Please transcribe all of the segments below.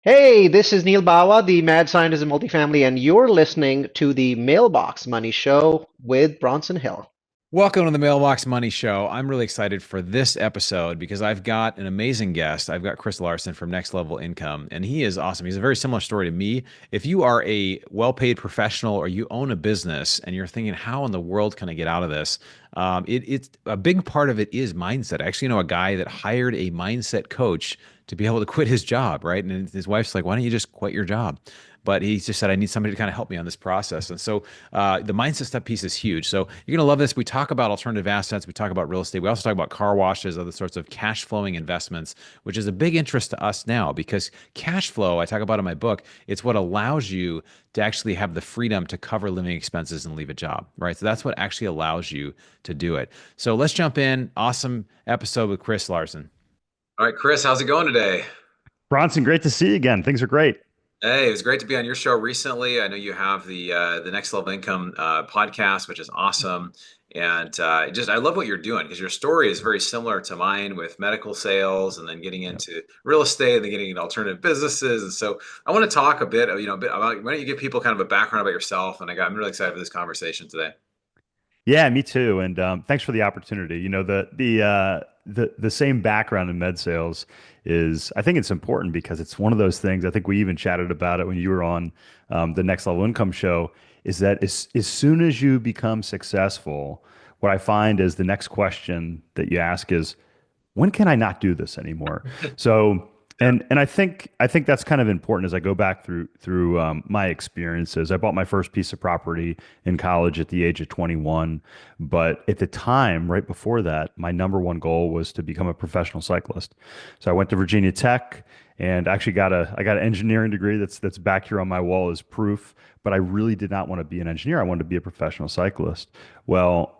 Hey, this is Neil Bawa, the mad scientist of multifamily, and you're listening to the Mailbox Money Show with Bronson Hill. Welcome to the Mailbox Money Show. I'm really excited for this episode because I've got an amazing guest. I've got Chris Larsen from Next Level Income, and he is awesome. He's a very similar story to me. If you are a well-paid professional or you own a business and you're thinking, how in the world can I get out of this? It's a big part of it is mindset. I actually know a guy that hired a mindset coach to be able to quit his job, right? And his wife's like, why don't you just quit your job? But he just said, I need somebody to kind of help me on this process. And so the mindset stuff piece is huge. So you're going to love this. We talk about alternative assets. We talk about real estate. We also talk about car washes, other sorts of cash flowing investments, which is a big interest to us now because cash flow, I talk about in my book, it's what allows you to actually have the freedom to cover living expenses and leave a job, right? So that's what actually allows you to do it. So let's jump in. Awesome episode with Chris Larsen. All right, Chris, how's it going today? Bronson, great to see you again. Things are great. Hey, it was great to be on your show recently. I know you have the Next Level Income podcast, which is awesome, and just I love what you're doing because your story is very similar to mine with medical sales, and then getting Yep. into real estate, and then getting into alternative businesses. And so I want to talk a bit, a bit about why don't you give people kind of a background about yourself? And I'm really excited for this conversation today. Yeah, me too. And thanks for the opportunity. The same background in med sales is, I think it's important because it's one of those things. I think we even chatted about it when you were on the Next Level Income show. Is that as soon as you become successful, what I find is the next question that you ask is, when can I not do this anymore? So, Yeah. and I think that's kind of important as I go back through my experiences. I bought my first piece of property in college at the age of 21, but at the time, right before that, my number one goal was to become a professional cyclist. So I went to Virginia Tech and actually got an engineering degree that's back here on my wall as proof. But I really did not want to be an engineer. I wanted to be a professional cyclist. Well,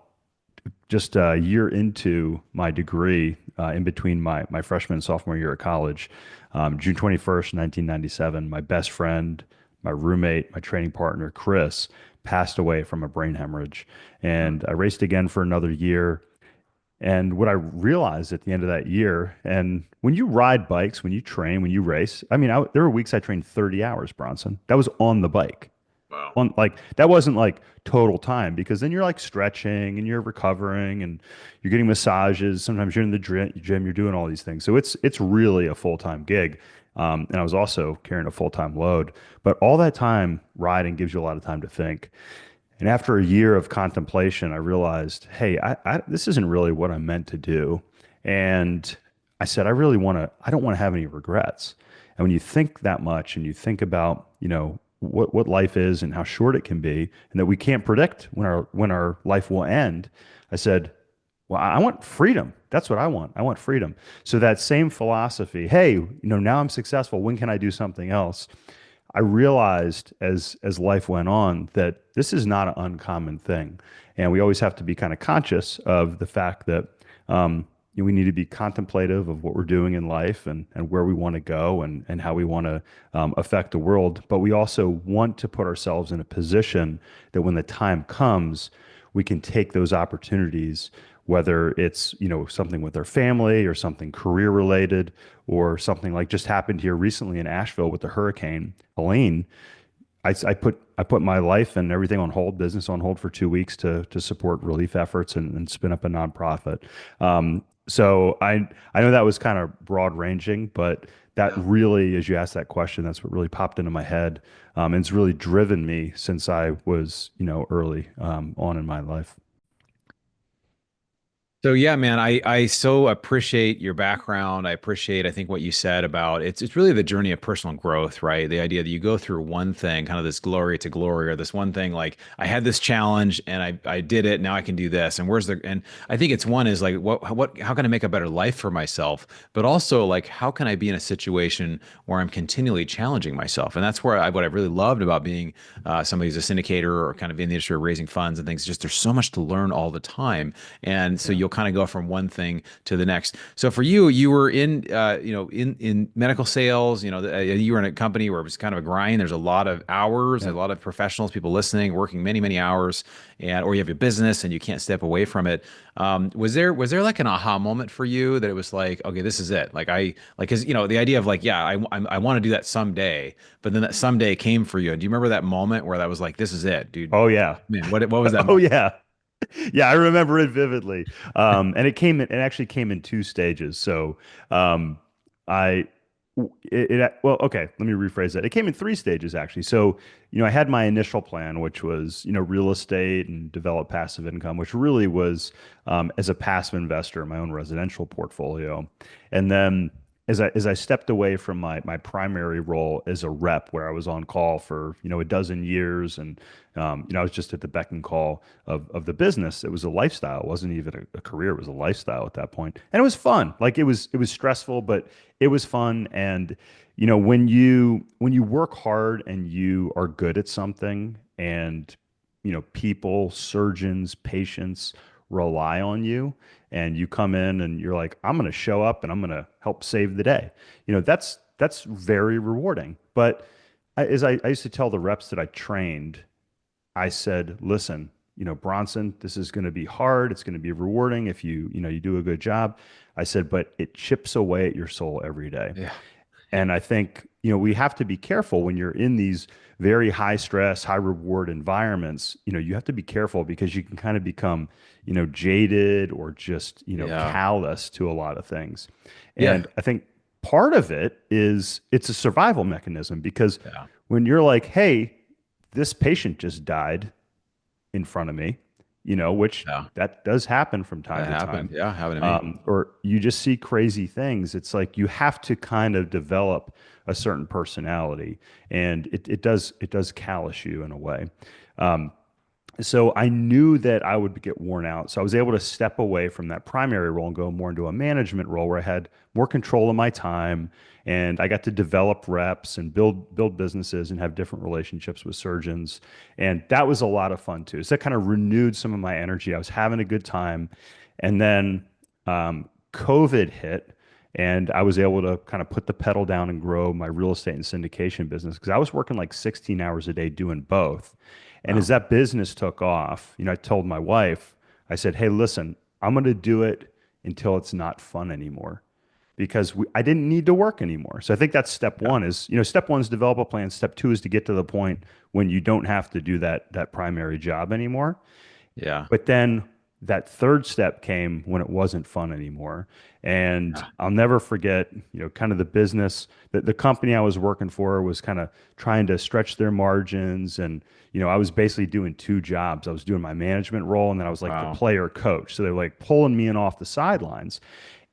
just a year into my degree, in between my freshman and sophomore year at college, June 21st, 1997, my best friend, my roommate, my training partner, Chris, passed away from a brain hemorrhage. And I raced again for another year. And what I realized at the end of that year, and when you ride bikes, when you train, when you race, I mean, there were weeks I trained 30 hours, Bronson. That was on the bike Wow. on like that wasn't like total time because then you're like stretching and you're recovering and you're getting massages. Sometimes you're in the gym, you're doing all these things. So it's really a full-time gig. And I was also carrying a full-time load, but all that time riding gives you a lot of time to think. And after a year of contemplation, I realized, hey, this isn't really what I'm meant to do. And I said, I don't want to have any regrets. And when you think that much and you think about, what life is and how short it can be, and that we can't predict when our life will end, I said, well, I want freedom. That's what I want. I want freedom. So that same philosophy, hey, now I'm successful. When can I do something else? I realized as life went on that this is not an uncommon thing, and we always have to be kind of conscious of the fact that we need to be contemplative of what we're doing in life and where we want to go and how we want to affect the world. But we also want to put ourselves in a position that when the time comes, we can take those opportunities, whether it's something with our family or something career related or something like just happened here recently in Asheville with the hurricane Helene. I put my life and everything on hold, business on hold for 2 weeks to support relief efforts and spin up a nonprofit. So I know that was kind of broad ranging, but that Yeah. really, as you asked that question, that's what really popped into my head, and it's really driven me since I was early on in my life. So yeah, man, I so appreciate your background. I appreciate, I think, what you said about it's really the journey of personal growth, right? The idea that you go through one thing, kind of this glory to glory, or this one thing, like I had this challenge and I did it, now I can do this. And I think it's one is like what how can I make a better life for myself? But also like how can I be in a situation where I'm continually challenging myself? And that's where what I've really loved about being somebody who's a syndicator or kind of in the industry of raising funds and things, just there's so much to learn all the time. And so Yeah. you'll kind of go from one thing to the next. So for you, you were in, in medical sales. You were in a company where it was kind of a grind. There's a lot of hours, a Yeah. lot of professionals, people listening, working many, many hours, and or you have a business and you can't step away from it. Was there like an aha moment for you that it was like, okay, this is it? Because the idea of like, yeah, I want to do that someday, but then that someday came for you. Do you remember that moment where that was like, this is it, dude? Oh yeah. Man, what was that Oh moment? yeah. Yeah, I remember it vividly. And it actually came in two stages. So, um, I, well, okay, let me rephrase that. It came in three stages actually. So, I had my initial plan, which was, real estate and develop passive income, which really was, as a passive investor in my own residential portfolio. And then as I stepped away from my primary role as a rep, where I was on call for a dozen years, and I was just at the beck and call of the business. It was a lifestyle. It wasn't even a career. It was a lifestyle at that point, and it was fun. Like it was stressful, but it was fun. And when you work hard and you are good at something, and people, surgeons, patients rely on you, and you come in and you're like, I'm going to show up and I'm going to help save the day. That's very rewarding. But I used to tell the reps that I trained, I said, listen, Bronson, this is going to be hard. It's going to be rewarding if you do a good job. I said, but it chips away at your soul every day. Yeah. And I think, we have to be careful when you're in these very high stress, high reward environments. You have to be careful because you can kind of become, jaded or just, Yeah. callous to a lot of things. Yeah. And I think part of it is it's a survival mechanism, because Yeah. when you're like, hey, this patient just died in front of me, which Yeah. that does happen from time That to happened. time. Yeah. Happened to me. Or you just see crazy things. It's like you have to kind of develop a certain personality, and it does callous you in a way. Um, so I knew that I would get worn out. So I was able to step away from that primary role and go more into a management role where I had more control of my time, and I got to develop reps and build businesses and have different relationships with surgeons. And that was a lot of fun too. So that kind of renewed some of my energy. I was having a good time. And then COVID hit, and I was able to kind of put the pedal down and grow my real estate and syndication business, because I was working like 16 hours a day doing both. And as Wow. that business took off, I told my wife, I said, hey, listen, I'm going to do it until it's not fun anymore, because I didn't need to work anymore. So I think that's step Yeah. one is, step one is develop a plan. Step two is to get to the point when you don't have to do that primary job anymore. Yeah. But then that third step came when it wasn't fun anymore. And Yeah. I'll never forget, kind of the business that the company I was working for was kind of trying to stretch their margins. And, I was basically doing two jobs. I was doing my management role, and then I was like the Wow. player coach. So they were like pulling me in off the sidelines.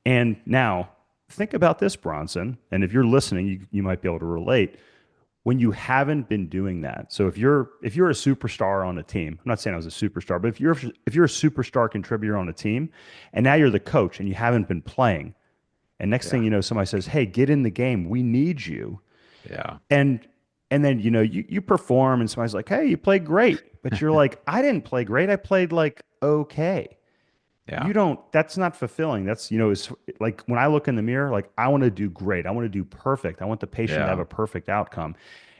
And now think about this, Bronson. And if you're listening, you might be able to relate when you haven't been doing that. So if you're a superstar on a team, I'm not saying I was a superstar, but if you're a superstar contributor on a team, and now you're the coach and you haven't been playing, and next thing Yeah. you know, somebody says, "Hey, get in the game. We need you." Yeah. And then you perform, and somebody's like, "Hey, you played great," but you're like, "I didn't play great. I played like okay." Yeah. That's not fulfilling. That's, it's like when I look in the mirror, like I want to do great. I want to do perfect. I want the patient to have Yeah. a perfect outcome.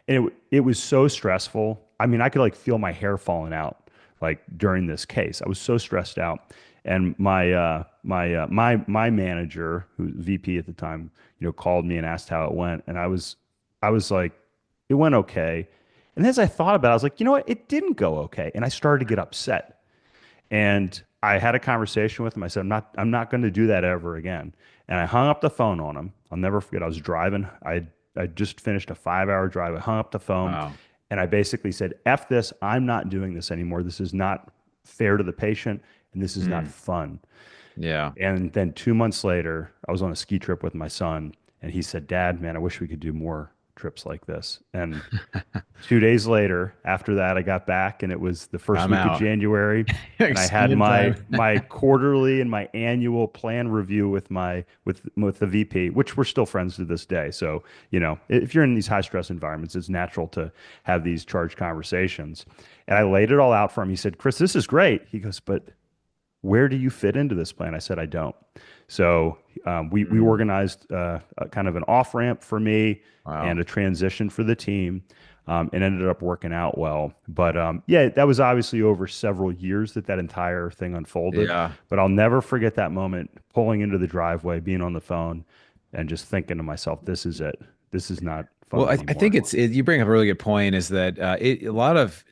And it was so stressful. I mean, I could like feel my hair falling out like during this case. I was so stressed out. And my manager, who was VP at the time, called me and asked how it went. And I was like, it went okay. And as I thought about it, I was like, you know what? It didn't go okay. And I started to get upset. And I had a conversation with him. I said, I'm not going to do that ever again. And I hung up the phone on him. I'll never forget. I was driving. I just finished a 5-hour drive. I hung up the phone, Wow. and I basically said, F this. I'm not doing this anymore. This is not fair to the patient, and this is not Mm. fun. Yeah. And then 2 months later, I was on a ski trip with my son, and he said, Dad, man, I wish we could do more trips like this. And 2 days later, after that, I got back, and it was the first I'm week of out. January, and I had Skiing my time. my quarterly and my annual plan review with the VP, which we're still friends to this day. So, if you're in these high stress environments, it's natural to have these charged conversations. And I laid it all out for him. He said, Chris, this is great. He goes, but where do you fit into this plan? I said, I don't. So we Mm, organized a kind of an off ramp for me and wow. a transition for the team. And ended up working out well. But yeah, that was obviously over several years that that entire thing unfolded. Yeah. But I'll never forget that moment pulling into the driveway, being on the phone, and just thinking to myself, this is it. This is not Well, fun I think anymore. you bring up a really good point is that a lot of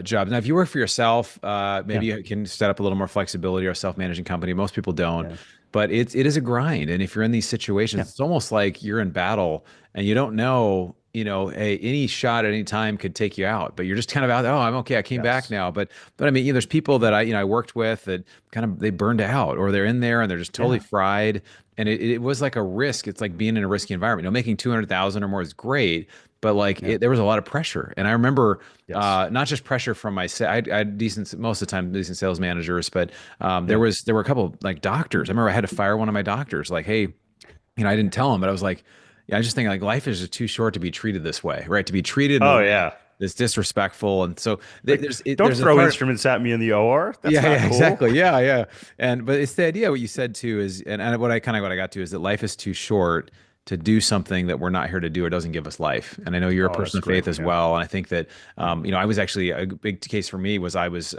jobs. Now, if you work for yourself, Yeah. maybe you can set up a little more flexibility or a self-managing company. Most people don't, Yeah. but it is a grind. And if you're in these Yeah. situations, it's almost like you're in battle and you don't know, hey, any shot at any time could take you out, but you're just kind of out. Oh, I'm okay. I came back Yes. now. But I mean, there's people that I worked with that kind of they burned out or they're in there and they're just totally Yeah. fried. And it was like a risk. It's like being in a risky environment. Making 200,000 or more is great, but like Yeah. there was a lot of pressure. And I remember Yes. not just pressure from I had decent most of the time decent sales managers, but Yeah. there were a couple like doctors. I remember I had to fire one of my doctors. Like, hey, I didn't tell him, but I was like, yeah, I just think like life is just too short to be treated this way, right? To be treated in a Oh way yeah. that's disrespectful. And so Like, don't there's a throw part. instruments at me in the OR. That's Yeah, not yeah, cool. exactly. Yeah, yeah. And but it's the idea what you said too is and what I got to is that life is too short to do something that we're not here to do or doesn't give us life. And I know you're a Oh, person that's of faith great. as Yeah. well. And I think that Yeah. I was actually a big case for me was I was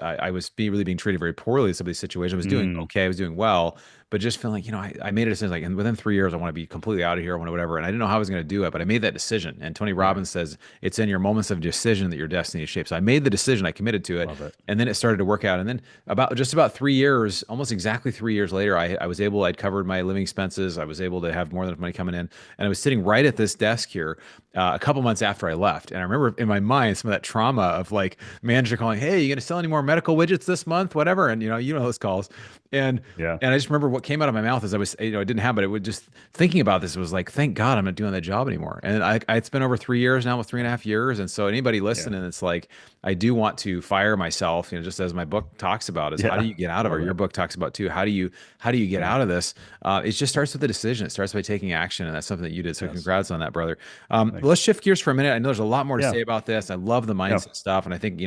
really being treated very poorly in some of these situations. I was doing Mm, okay, I was doing well, but just feeling like, I made a decision like and within 3 years I want to be completely out of here, I want to whatever. And I didn't know how I was going to do it, but I made that decision. And Tony yeah. Robbins says it's in your moments of decision that your destiny is shaped. So I made the decision, I committed to it, Love it. and then it started to work out. And then about 3 years, almost exactly 3 years later, I was able, I'd covered my living expenses. I was able to have more than enough money coming in. And I was sitting right at this desk here a couple months after I left. And I remember in my mind some of that trauma of like manager calling, hey, you going to sell any more medical widgets this month? Whatever. And those calls. And Yeah. and I just remember what came out of my mouth as I was, I didn't have, but it would just thinking about this was like, thank God I'm not doing that job anymore. And it's been over 3 years now, with 3.5 years. And so anybody Yeah. listening, it's like, I do want to fire myself, just as my book talks about is how do Yeah. you get out of it? Love Or your it. book talks about too. How do you get Yeah. out of this? It just starts with a decision. It starts by taking action. And that's something that you did. So Yes. congrats on that, brother. Thanks. Let's shift gears for a minute. I know there's a lot more to Yeah. say about this. I love the Yeah. mindset stuff. And I think,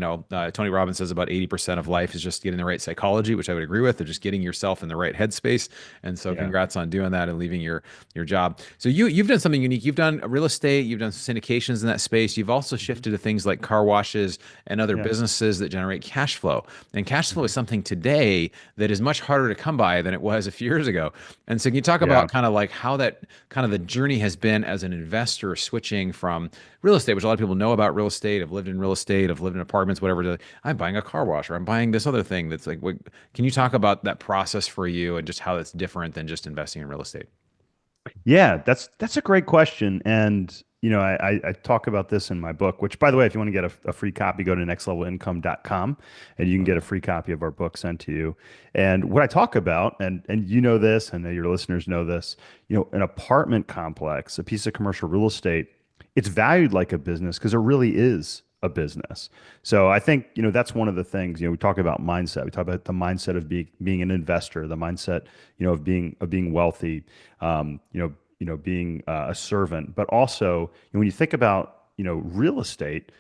Tony Robbins says about 80% of life is just getting the right psychology, which I would agree with. They're just getting yourself in the right headspace. And so Yeah. congrats on doing that and leaving your job. So you've done something unique. You've done real estate, you've done syndications in that space. You've also Mhm. shifted to things like car washes and other Yeah. businesses that generate cash flow. And cash flow is Mhm. something today that is much harder to come by than it was a few years ago. And so can you talk Yeah. about kind of like how that kind of the journey has been as an investor switching from real estate, which a lot of people know about real estate, have lived in real estate, have lived in apartments, whatever, to I'm buying a car wash or I'm buying this other thing that's like, what, can you talk about that process for you and just how that's different than just investing in real estate? Yeah, that's a great question. And I talk about this in my book, which by the way, if you want to get a free copy, go to nextlevelincome.com and you can get a free copy of our book sent to you. And what I talk about, and you know this, I know your listeners know this, an apartment complex, a piece of commercial real estate, it's valued like a business because it really is a business. So I think, that's one of the things, we talk about mindset. We talk about the mindset of being an investor, the mindset, of being wealthy, being a servant, but also when you think about real estate,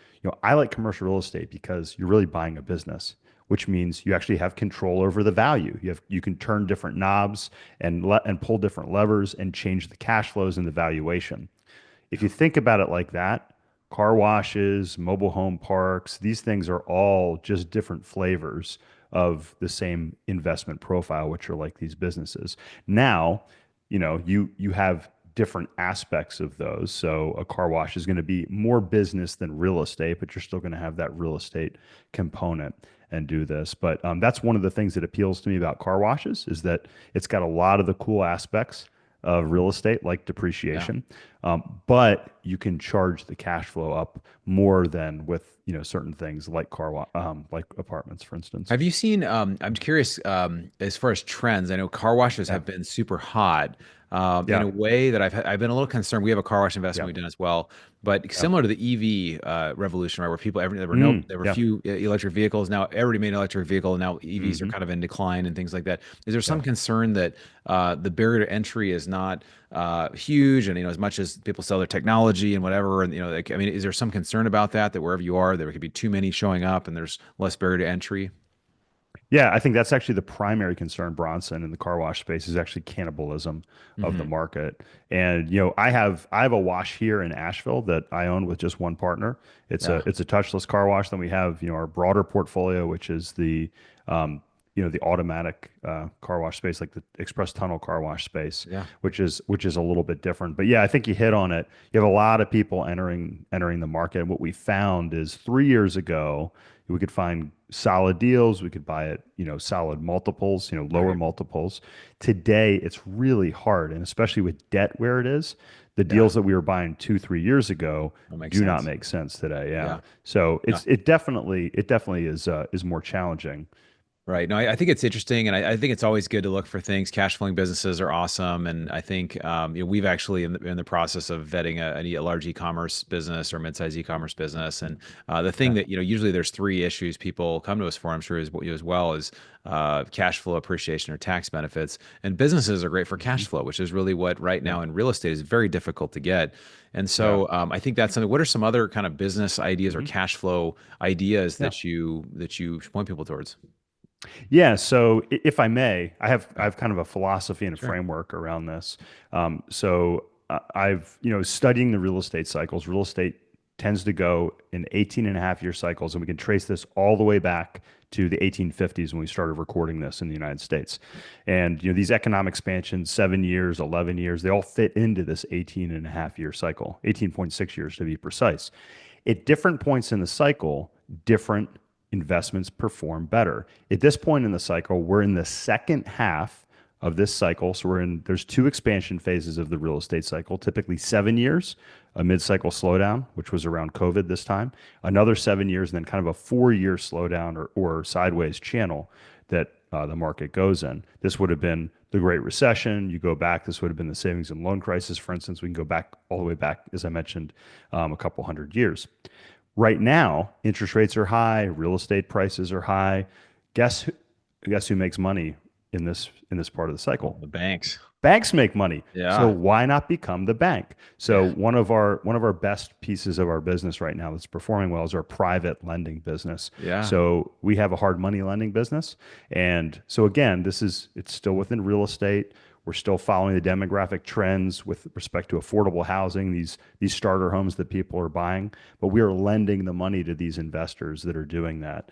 I like commercial real estate because you're really buying a business, which means you actually have control over the value. You can turn different knobs and pull different levers and change the cash flows and the valuation. If you think about it like that, car washes, mobile home parks, these things are all just different flavors of the same investment profile, which are like these businesses. Now, you have different aspects of those. So a car wash is going to be more business than real estate, but you're still going to have that real estate component and do this. But that's one of the things that appeals to me about car washes is that it's got a lot of the cool aspects of real estate, like Yeah. depreciation, but you can charge the cash flow up more than with certain things like like apartments, for instance. Have you seen, I'm curious, as far as trends, I know car washes Yeah, have been super hot, in yeah, a way that I've been a little concerned. We have a car wash investment yeah, we've done as well, but yeah. similar to the EV revolution, right, where there were Yeah. few electric vehicles. Now everybody made an electric vehicle, and now EVs are Hmm. kind of in decline and things like that. Is there some Yeah. concern that the barrier to entry is not huge, and as much as people sell their technology and whatever, and like, I mean, is there some concern about that wherever you are, there could be too many showing up, and there's less barrier to entry? Yeah, I think that's actually the primary concern, Bronson, in the car wash space is actually cannibalism of the Hmm. market. And I have a wash here in Asheville that I own with just one partner. Yeah. It's a touchless car wash. Then we have our broader portfolio, which is um, the automatic car wash space, like the express tunnel car wash space, Yeah. which is a little bit different. But yeah, I think you hit on it. You have a lot of people entering the market. And what we found is 3 years ago we could find solid deals. We could buy it, solid multiples, lower Right. multiples. Today, it's really hard. And especially with debt where it is, the Yeah. deals that we were buying 2, 3 years ago That makes do not sense. make sense today. Yeah. Yeah. So Yeah. it definitely is more challenging. Right. No, I think it's interesting, and I think it's always good to look for things. Cash flowing businesses are awesome, and I think we've actually in the process of vetting a large e-commerce business or mid-sized e-commerce business, and the thing Yeah. that usually there's three issues people come to us for. I'm sure as you as well as cash flow appreciation or tax benefits, and businesses are great for Mhm. cash flow, which is really what right Yeah. now in real estate is very difficult to get. And Yeah. so I think that's something. What are some other kind of business ideas or Mhm. cash flow ideas Yeah. that you point people towards? Yeah, so if I may, I Yeah. have kind of a philosophy and a Sure. framework around this. I've studying the real estate cycles. Real estate tends to go in 18 and a half year cycles, and we can trace this all the way back to the 1850s when we started recording this in the United States. And these economic expansions, 7 years, 11 years, they all fit into this 18 and a half year cycle, 18.6 years to be precise. At different points in the cycle, different investments perform better. At this point in the cycle, we're in the second half of this cycle. So there's two expansion phases of the real estate cycle, typically 7 years, a mid-cycle slowdown, which was around COVID this time, another 7 years, and then kind of a 4 year slowdown or sideways channel that the market goes in. This would have been the Great Recession. You go back, this would have been the savings and loan crisis, for instance. We can go back all the way back, as I mentioned, a couple hundred years. Right now, interest rates are high, real estate prices are high. Guess who, guess who makes money in this part of the Oh, cycle? the banks. Banks make money. So Yeah. why not become the bank? So Yeah. one of our best pieces of our business right now that's performing well is our private lending business. Yeah. So we have a hard money lending business. And so again, it's still within real estate. We're still following the demographic trends with respect to affordable housing, these starter homes that people are buying, but we are lending the money to these investors that are doing that.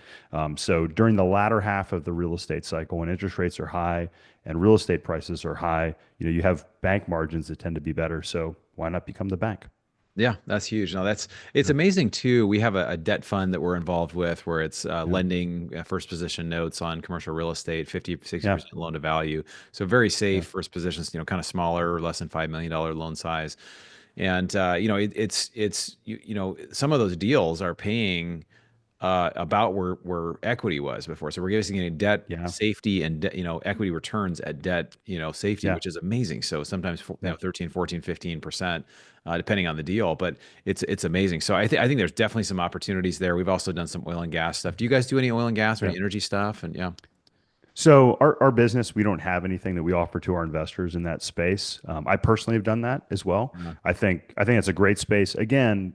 So during the latter half of the real estate cycle, when interest rates are high and real estate prices are high, you have bank margins that tend to be better. So why not become the bank? Yeah, that's huge. No, it's Yeah. amazing too. We have a debt fund that we're involved with where it's Yeah. lending first position notes on commercial real estate, 50, Yeah. 60% loan to value. So very Yeah. safe first positions, kind of smaller, less than $5 million loan size. And some of those deals are paying about where equity was before. So we're getting debt Yeah. safety and equity returns at debt safety, Yeah. which is amazing. So sometimes Yeah. 13, 14, 15%, depending on the deal, but it's amazing. So I think there's definitely some opportunities there. We've also done some oil and gas stuff. Do you guys do any oil and gas or Yeah. any energy stuff? And yeah, So our business, we don't have anything that we offer to our investors in that space. I personally have done that as well. yeah, I think it's a great space. Again,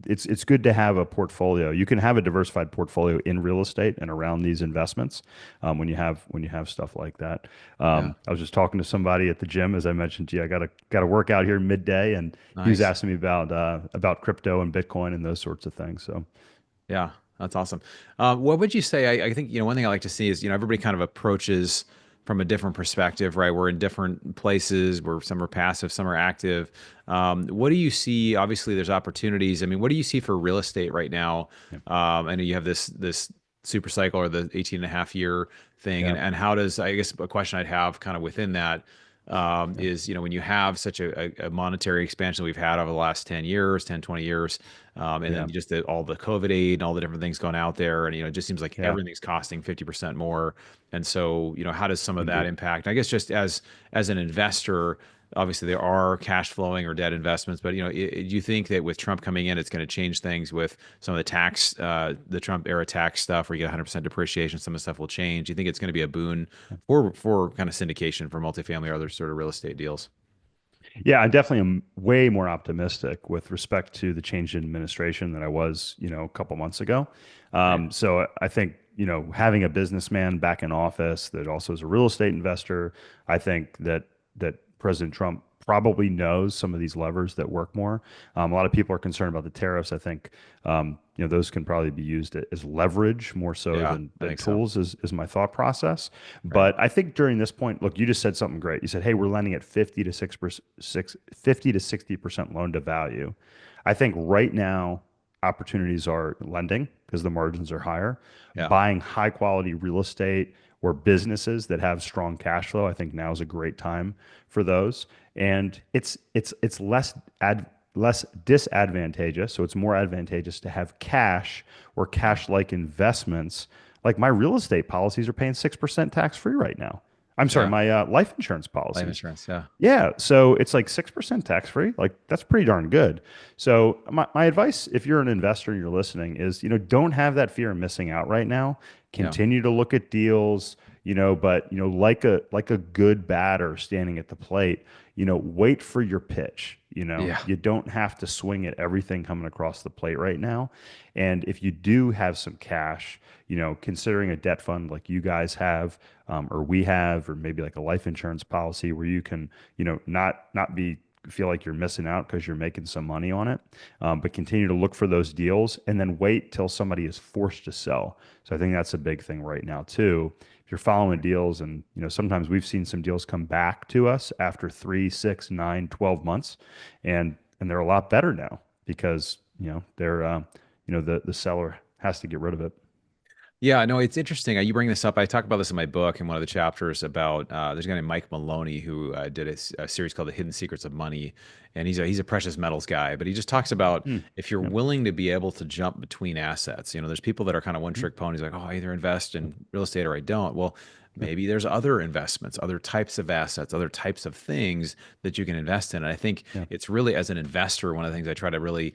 it's good to have a portfolio. You can have a diversified portfolio in real estate and around these investments when you have stuff like that. yeah, I was just talking to somebody at the gym, as I mentioned to you. I got to work out here midday, and he was nice. asking me about crypto and Bitcoin and those sorts of things. So Yeah, that's awesome. What would you say? I think one thing I like to see is everybody kind of approaches from a different perspective, right? We're in different places where some are passive, some are active. What do you see? Obviously, there's opportunities. I mean, what do you see for real estate right now? yeah, I know you have this super cycle or the 18 and a half year thing, yeah, and how does I guess a question I'd have kind of within that yeah, is when you have such a monetary expansion we've had over the last 10 years, 10, 20 years, and yeah, then just all the COVID aid and all the different things going out there. And, it just seems like yeah. everything's costing 50% more. And so, how does some of that Indeed. impact? I guess just as an investor, obviously there are cash flowing or debt investments, but, do you think that with Trump coming in, it's going to change things with some of the the Trump era tax stuff where you get 100% depreciation, some of the stuff will change? Do you think it's going to be a boon for kind of syndication for multifamily or other sort of real estate deals? Yeah, I definitely am way more optimistic with respect to the change in administration than I was, a couple months ago. Right. So I think having a businessman back in office that also is a real estate investor, I think that President Trump probably knows some of these levers that work more. A lot of people are concerned about the tariffs. I think those can probably be used as leverage more so Yeah, than I think so. tools is my thought process. Right. But I think during this point, look, you just said something great. You said, hey, we're lending at 50 to 60% loan to value. I think right now opportunities are lending because the margins are higher, Yeah. buying high quality real estate or businesses that have strong cash flow. I think now is a great time for those. And it's less disadvantageous. So it's more advantageous to have cash or cash like investments. Like my real estate policies are paying 6% tax free right now. I'm sorry, Yeah. my life insurance Life policies. insurance. Yeah. Yeah, so it's like 6% tax free. Like that's pretty darn good. So my advice, if you're an investor and you're listening, is don't have that fear of missing out right now. Yeah. Continue to look at deals, but like a good batter standing at the plate, wait for your pitch. Yeah. You don't have to swing at everything coming across the plate right now. And if you do have some cash, considering a debt fund like you guys have, or we have, or maybe like a life insurance policy where you can, not be feel like you're missing out because you're making some money on it, but continue to look for those deals and then wait till somebody is forced to sell. So I think that's a big thing right now too. If you're following deals, and sometimes we've seen some deals come back to us after 3, 6, 9, 12 months, and they're a lot better now because they're the seller has to get rid of it. Yeah, no, it's interesting. You bring this up. I talk about this in my book in one of the chapters about there's a guy named Mike Maloney who did a series called The Hidden Secrets of Money, and he's a precious metals guy. But he just talks about Mm. if you're Yep. willing to be able to jump between assets. There's people that are kind of one Mm. trick ponies, like, oh, I either invest in real estate or I don't. Well, Yeah. maybe there's other investments, other types of assets, other types of things that you can invest in. And I think Yeah. it's really, as an investor, one of the things I try to really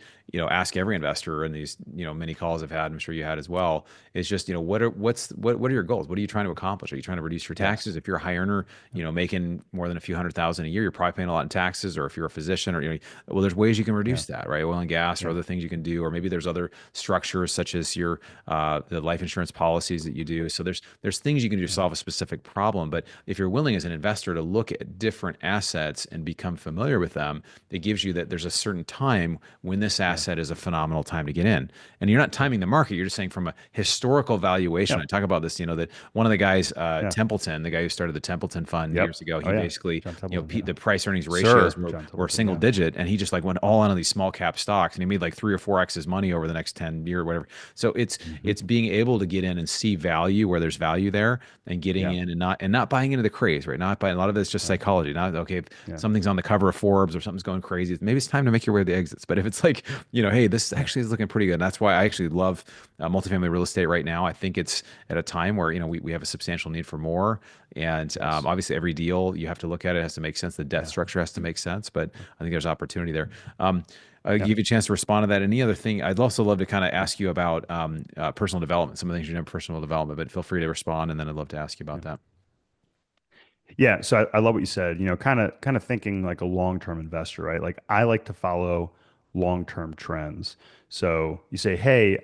ask every investor in these many calls I've had, I'm sure you had as well, is just what are your goals? What are you trying to accomplish? Are you trying to reduce your Yes. taxes? If you're a high earner, making more than a few $100,000 a year, you're probably paying a lot in taxes. Or if you're a physician, or well, there's ways you can Yeah. reduce that, right? Oil and gas, or Yeah. other things you can do, or maybe there's other structures such as your the life insurance policies that you do. So there's things you can do to Yeah. solve a specific problem. But if you're willing as an investor to look at different assets and become familiar with them, it gives you that there's a certain time when this Yeah. asset is a phenomenal time to get in. And you're not timing the market. You're just saying from a historical valuation. Yeah. I talk about this, that one of the guys, Yeah. Templeton, the guy who started the Templeton Fund Yep. years ago, Oh he yeah. basically, John Templeton. Yeah. the price earnings Sir ratios were, John were Templeton. single Yeah. digit, and he just like went all in on these small cap stocks, and he made like 3 or 4x his money over the next 10 year or whatever. So Mhm. it's being able to get in and see value where there's value there, and getting Yeah. in and not buying into the craze, right? Not buying, a lot of it's just Right. psychology. Not okay, if Yeah. something's on the cover of Forbes or something's going crazy, maybe it's time to make your way to the exits. But if it's like, hey, this Yeah. actually is looking pretty good. And that's why I actually love multifamily real estate right now. I think it's at a time where we have a substantial need for more. And Yes. obviously, every deal you have to look at, it has to make sense. The debt Yeah. structure has to make sense. But I think there's opportunity there. I'll Yeah. give you a chance to respond to that. Any other thing? I'd also love to kind of ask you about personal development, some of the things you know in personal development, but feel free to respond. And then I'd love to ask you about that. Yeah, so I love what you said. Kind of thinking like a long-term investor, right? Like I like to follow long-term trends. So you say, hey,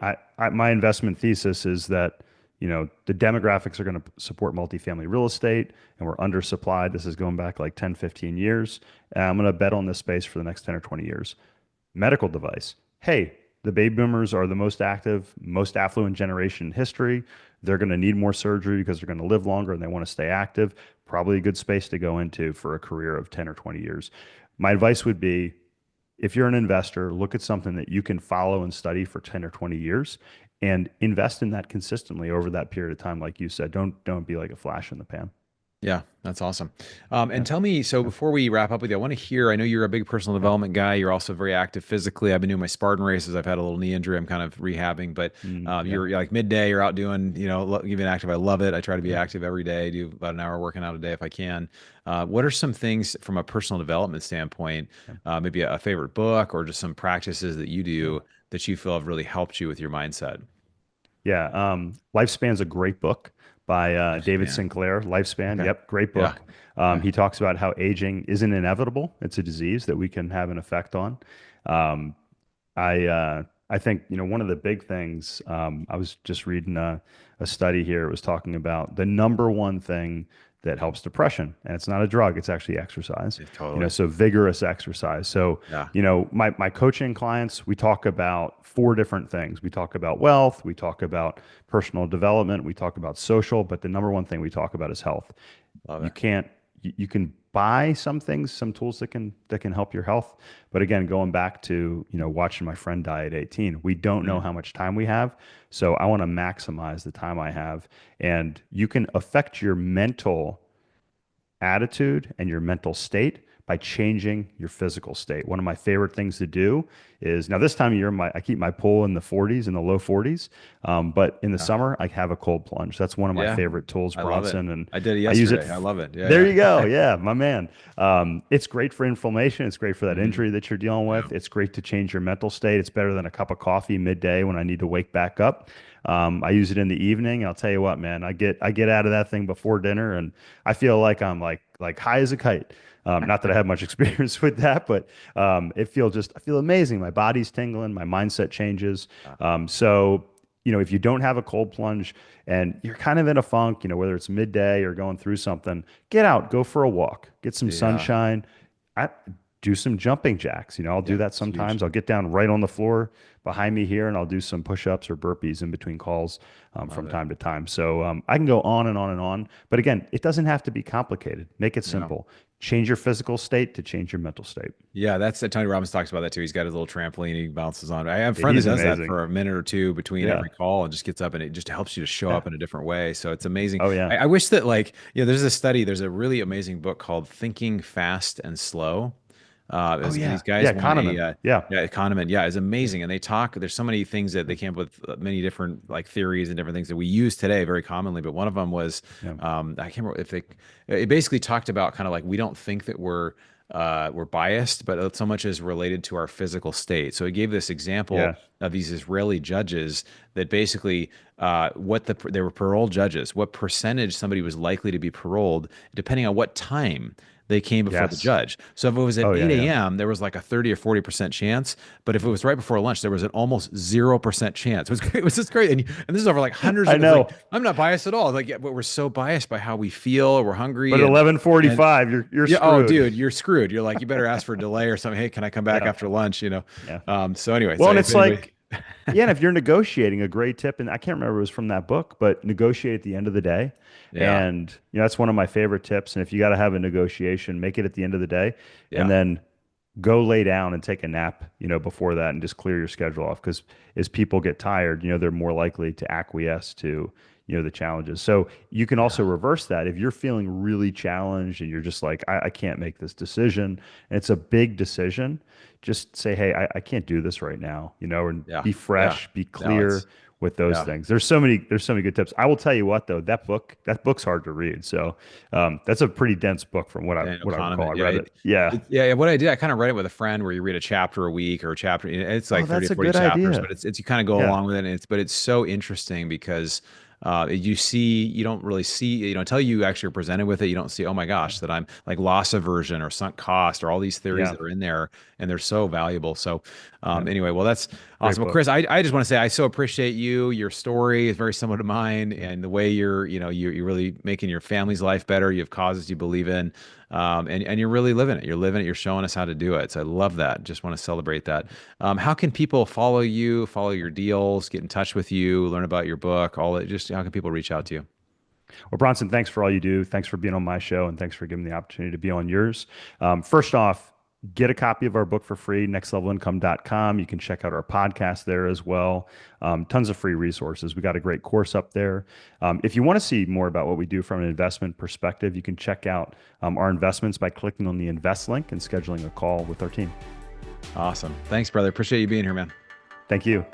my investment thesis is that the demographics are going to support multifamily real estate, and we're undersupplied. This is going back like 10, 15 years. And I'm going to bet on this space for the next 10 or 20 years. Medical device. Hey, the baby boomers are the most active, most affluent generation in history. They're going to need more surgery because they're going to live longer and they want to stay active. Probably a good space to go into for a career of 10 or 20 years. My advice would be, if you're an investor, look at something that you can follow and study for 10 or 20 years and invest in that consistently over that period of time. Like you said, don't be like a flash in the pan. Yeah, that's awesome. Yeah. And tell me, so Yeah. before we wrap up with you, I want to hear, I know you're a big personal Yeah. development guy. You're also very active physically. I've been doing my Spartan races. I've had a little knee injury. I'm kind of rehabbing, but Yeah. you're like midday, you're out doing, even active. I love it. I try to be Yeah. active every day, do about an hour working out a day if I can. What are some things from a personal development standpoint, Yeah. maybe a favorite book or just some practices that you Yeah. do that you feel have really helped you with your mindset? Yeah, Lifespan's a great book by David Lifespan. Sinclair. Lifespan, Okay. yep, great Yeah. book. Okay. He talks about how aging isn't inevitable; it's a disease that we can have an effect on. Um, I I think, one of the big things, I was just reading a study here. It was talking about the number one thing that helps depression, and it's not a drug, it's actually exercise. Yeah, totally. So vigorous exercise. So, Yeah. my coaching clients, we talk about four different things. We talk about wealth, we talk about personal development, we talk about social, but the number one thing we talk about is health. Love You it. can't, you can buy some things, some tools that can help your health. But again, going back to, watching my friend die at 18, we don't know Mm. how much time we have. So I want to maximize the time I have. And you can affect your mental attitude and your mental state by changing your physical state. One of my favorite things to do is, now this time of year, I keep my pool in the 40s, in the low 40s. But in the Yeah. summer, I have a cold plunge. That's one of my Yeah. favorite tools, I love it. Bronson, and I did it I use it. yesterday. I love it. Yeah. There Yeah. you go. Yeah, my man. It's great for inflammation. It's great for that Mhm. injury that you're dealing with. It's great to change your mental state. It's better than a cup of coffee midday when I need to wake back up. I use it in the evening. I'll tell you what, man, I get out of that thing before dinner, and I feel like I'm like high as a kite. Not that I have much experience with that, but I feel amazing. My body's tingling, my mindset changes. So, if you don't have a cold plunge and you're kind of in a funk, whether it's midday or going through something, get out, go for a walk, get some Yeah. sunshine. I do some jumping jacks. I'll do Yeah, that it's huge. sometimes. I'll get down right on the floor behind me here, and I'll do some push-ups or burpees in between calls from it. time to time. So I can go on and on and on. But again, it doesn't have to be complicated. Make it No. simple. Change your physical state to change your mental state. Yeah, that's Tony Robbins talks about that too. He's got his little trampoline he bounces on. I have a friend He's that does that amazing. for a minute or two between Yeah. every call and just gets up and it just helps you to show Yeah. up in a different way. So it's amazing. Oh, yeah. I wish that there's a study, there's a really amazing book called Thinking Fast and Slow. Yeah. These guys Yeah, won Kahneman. Yeah. Kahneman. Yeah, it's amazing. And they talk, there's so many things that they came up with, many different like theories and different things that we use today very commonly. But one of them was, Yeah. I can't remember it basically talked about kind of like, we don't think that we're biased, but so much is related to our physical state. So he gave this example Yeah. of these Israeli judges that basically they were parole judges, what percentage somebody was likely to be paroled depending on what time they came before the Yes. judge. So if it was at Oh, yeah, 8 yeah. a.m., there was like a 30 or 40% chance. But if it was right before lunch, there was an almost 0% chance. It was great. It was just great. And this is over like hundreds I of know. like, I'm not biased at all. Like, yeah, but we're so biased by how we feel, or we're hungry. But and- 11:45, you're yeah, screwed. oh, dude, you're screwed. You're like, you better ask for a delay or something. Hey, can I come back Yeah. after lunch? Yeah. So anyway, Well, so and if it's anybody- like, yeah, and if you're negotiating, a great tip, and I can't remember if it was from that book, but negotiate at the end of the day. Yeah. And that's one of my favorite tips. And if you got to have a negotiation, make it at the end of the day, Yeah. and then go lay down and take a nap, before that, and just clear your schedule off. Because as people get tired, they're more likely to acquiesce to, the challenges. So you can also reverse that. If you're feeling really challenged and you're just like, I can't make this decision, and it's a big decision, just say, hey, I can't do this right now, and Yeah. be fresh, be clear it's- with those yeah. things. There's so many good tips. I will tell you what, though, that book's hard to read. So that's a pretty dense book from what I Daniel recall. I Kahneman. read it. Yeah. Yeah. What I did, I kind of read it with a friend where you read a chapter a week or a chapter. It's like 30 that's or a 40 good chapters, idea. but it's you kind of go Yeah. along with it. And it's so interesting because you don't really see, until you actually are presented with it, you don't see, oh my gosh, that I'm like loss aversion or sunk cost or all these theories Yeah. that are in there, and they're so valuable. So anyway, well, that's Great awesome. Well, book. Chris, I just want to say, I so appreciate you. Your story is very similar to mine, and the way you're really making your family's life better. You have causes you believe in. And you're really living it. You're living it. You're showing us how to do it. So I love that. Just want to celebrate that. How can people follow you, follow your deals, get in touch with you, learn about your book, all that? Just how can people reach out to you? Well, Bronson, thanks for all you do. Thanks for being on my show, and thanks for giving me the opportunity to be on yours. First off, get a copy of our book for free, nextlevelincome.com. You can check out our podcast there as well. Tons of free resources. We got a great course up there. If you want to see more about what we do from an investment perspective, you can check out our investments by clicking on the invest link and scheduling a call with our team. Awesome. Thanks, brother. Appreciate you being here, man. Thank you.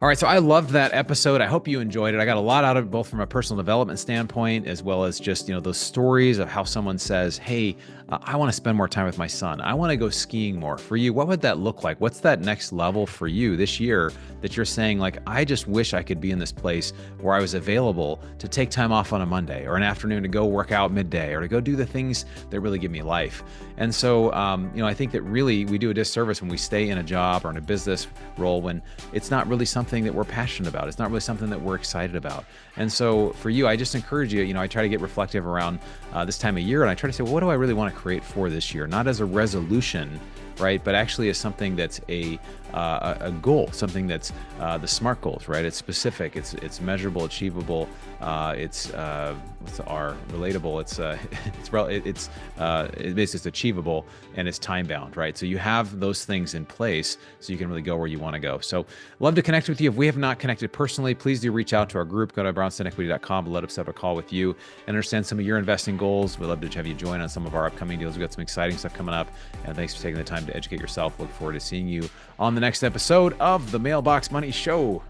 All right, so I loved that episode. I hope you enjoyed it. I got a lot out of it, both from a personal development standpoint, as well as just, those stories of how someone says, hey, I want to spend more time with my son. I want to go skiing more. For you, what would that look like? What's that next level for you this year that you're saying, like, I just wish I could be in this place where I was available to take time off on a Monday or an afternoon to go work out midday or to go do the things that really give me life. And so, I think that really we do a disservice when we stay in a job or in a business role when it's not really something that we're passionate about. It's not really something that we're excited about. And so for you, I just encourage you, I try to get reflective around this time of year, and I try to say, well, what do I really want to create for this year? Not as a resolution, right? But actually as something that's a goal, something that's the SMART goals, right? It's specific, it's measurable, achievable, it's what's the R? Relatable. It's basically achievable, and it's time bound, right? So you have those things in place so you can really go where you want to go. So love to connect with you. If we have not connected personally, please do reach out to our group. Go to bronsonequity.com and let us set up a call with you and understand some of your investing goals. We'd love to have you join on some of our upcoming deals. We've got some exciting stuff coming up, and thanks for taking the time to educate yourself. Look forward to seeing you on the next episode of the Mailbox Money Show.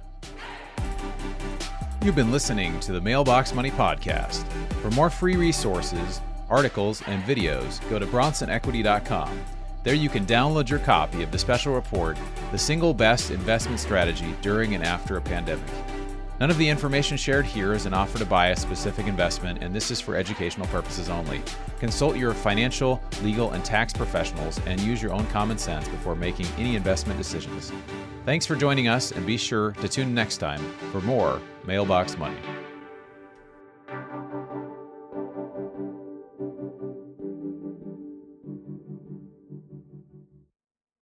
You've been listening to the Mailbox Money Podcast. For more free resources, articles, and videos, go to bronsonequity.com. There you can download your copy of the special report, The Single Best Investment Strategy During and After a Pandemic. None of the information shared here is an offer to buy a specific investment, and this is for educational purposes only. Consult your financial, legal, and tax professionals and use your own common sense before making any investment decisions. Thanks for joining us, and be sure to tune in next time for more Mailbox Money.